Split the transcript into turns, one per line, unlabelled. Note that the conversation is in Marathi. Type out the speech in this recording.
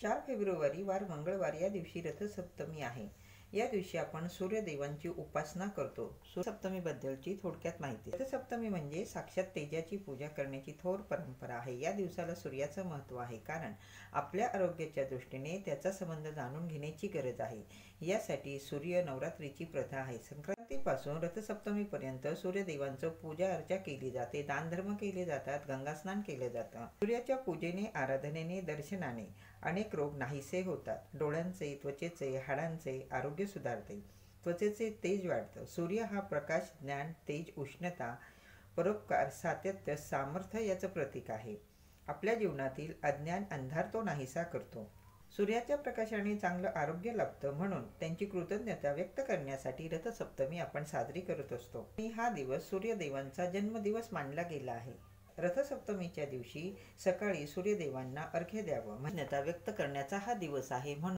4 फेब्रुवारी वार मंगळवार या दिवशी रथसप्तमी आहे। या दिवशी आपण सूर्यदेवांची उपासना करतो। सूर्यसप्तमीबद्दलची थोडक्यात माहिती। रथसप्तमी म्हणजे साक्षात तेजाची पूजा करण्याची थोर परंपरा आहे। या दिवसाला सूर्याचं महत्त्व आहे, कारण आपल्या आरोग्याच्या दृष्टीने त्याचा संबंध जाणून घेण्याची गरज आहे। यासाठी सूर्य नवरात्रीची प्रथा आहे। संक्रांतीपासून रथसप्तमीपर्यंत सूर्यदेवांचं पूजा अर्चा केली जाते, दानधर्म केले जातात, गंगास्नान केले जातं। सूर्याच्या पूजेने, आराधनेने, दर्शनाने अनेक रोग नाहीसे होतात। डोळ्यांचे, त्वचेचे, हाडांचे आरोग्य सुधारते, त्वचेचे तेज वाढतं। सूर्य हा प्रकाश, ज्ञान, तेज, उष्णता, परोपकार, सातत्य, सामर्थ्य याचं प्रतीक आहे। आपल्या जीवनातील अज्ञान, अंधार तो नाहीसा करतो। सूर्याच्या प्रकाशाने चांगलं आरोग्य लाभतं, म्हणून त्यांची कृतज्ञता व्यक्त करण्यासाठी रथसप्तमी आपण साजरी करत असतो। हा दिवस सूर्यदेवांचा जन्मदिवस मानला गेला आहे। रथसप्तमीच्या दिवशी सकाळी सूर्यदेवांना अर्घ्य द्यावं, कृतज्ञता व्यक्त करण्याचा हा दिवस आहे। म्हणून